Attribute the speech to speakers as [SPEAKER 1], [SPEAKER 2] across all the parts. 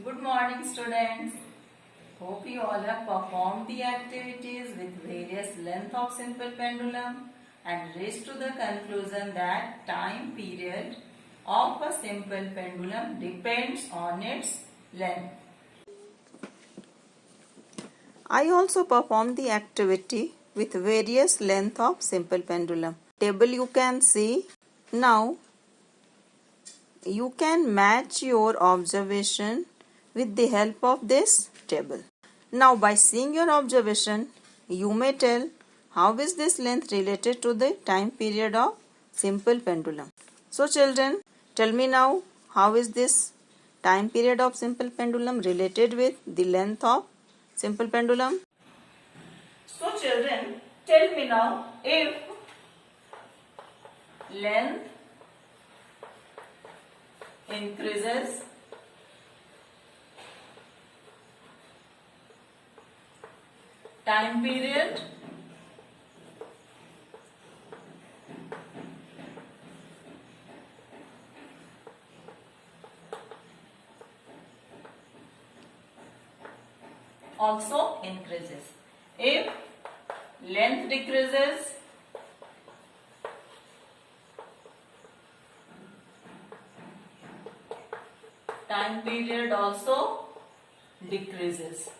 [SPEAKER 1] Good morning, students. Hope you all have performed the activities with various length of simple pendulum and reached to the conclusion that time period of a simple pendulum depends on its length. I also performed the activity with various length of simple pendulum. Table you can see. Now you can match your observation with the help of this table. Now by seeing your observation, you may tell how is this length related to the time period of simple pendulum. So children, tell me now how is this time period of simple pendulum related with the length of simple pendulum. So children, tell me now if length increases time period also increases. If length decreases, time period also decreases.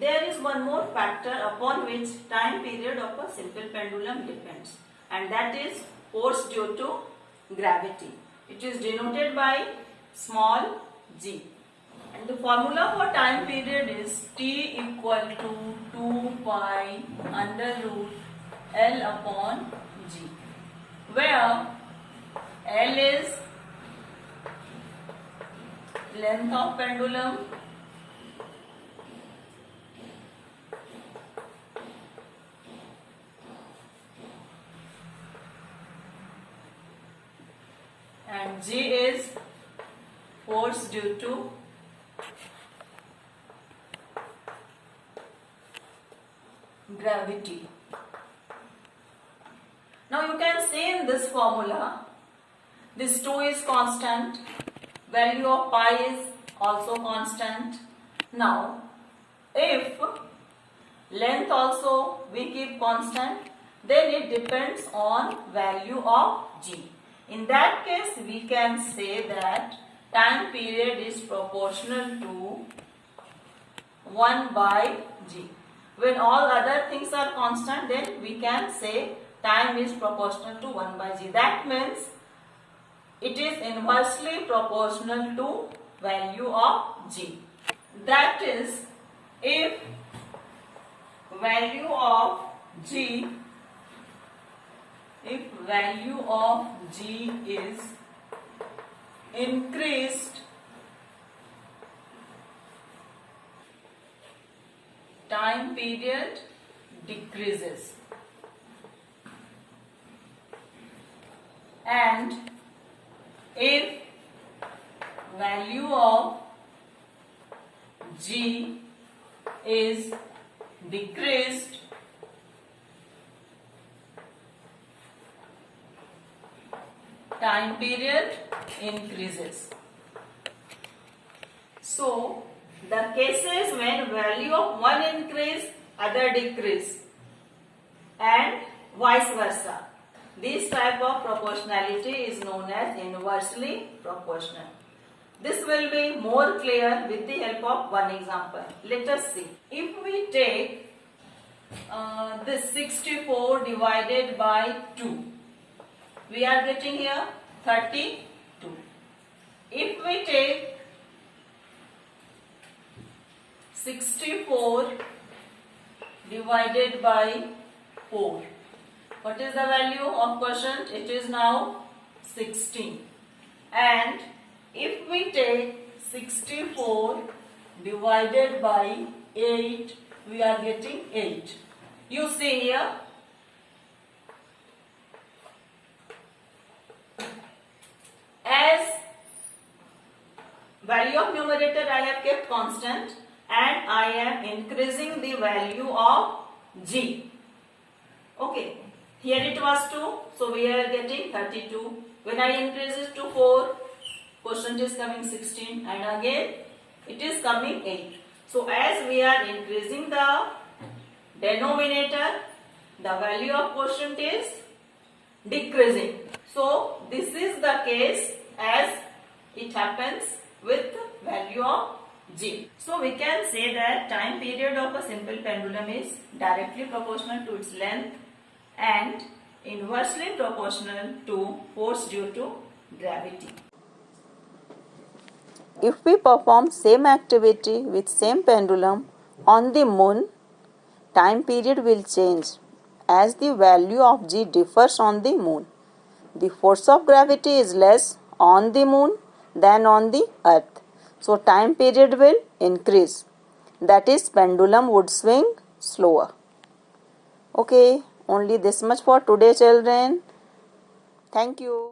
[SPEAKER 1] There is one more factor upon which time period of a simple pendulum depends, and that is force due to gravity. It is denoted by small g. And the formula for time period is T equal to 2 pi under root L upon G, where L is length of pendulum, and G is force due to gravity. Now you can see in this formula, this 2 is constant, value of pi is also constant. Now if length also we keep constant, then it depends on value of g. In that case, we can say that time period is proportional to 1 by g. When all other things are constant, then we can say time is proportional to 1 by g. That means it is inversely proportional to value of g. That is, if value of g is increased, time period decreases, and if value of g is decreased, time period increases. So the cases when value of one increase, other decrease, and vice versa, this type of proportionality is known as inversely proportional. This will be more clear with the help of one example. Let us see. If we take this 64 divided by 2, we are getting here 32. If we take 64 divided by 4, what is the value of quotient? It is now 16. And if we take 64 divided by 8, we are getting 8. You see here, as value of numerator I have kept constant and I am increasing the value of G. Okay, here it was 2, so we are getting 32. When I increase it to 4, quotient is coming 16, and again it is coming 8. So as we are increasing the denominator, the value of quotient is decreasing. So this is the case as it happens with value of G. So we can say that time period of a simple pendulum is directly proportional to its length and inversely proportional to force due to gravity.
[SPEAKER 2] If we perform same activity with same pendulum on the moon, time period will change as the value of G differs on the moon. The force of gravity is less on the moon than on the earth. So time period will increase. That is, pendulum would swing slower. Okay, only this much for today, children. Thank you.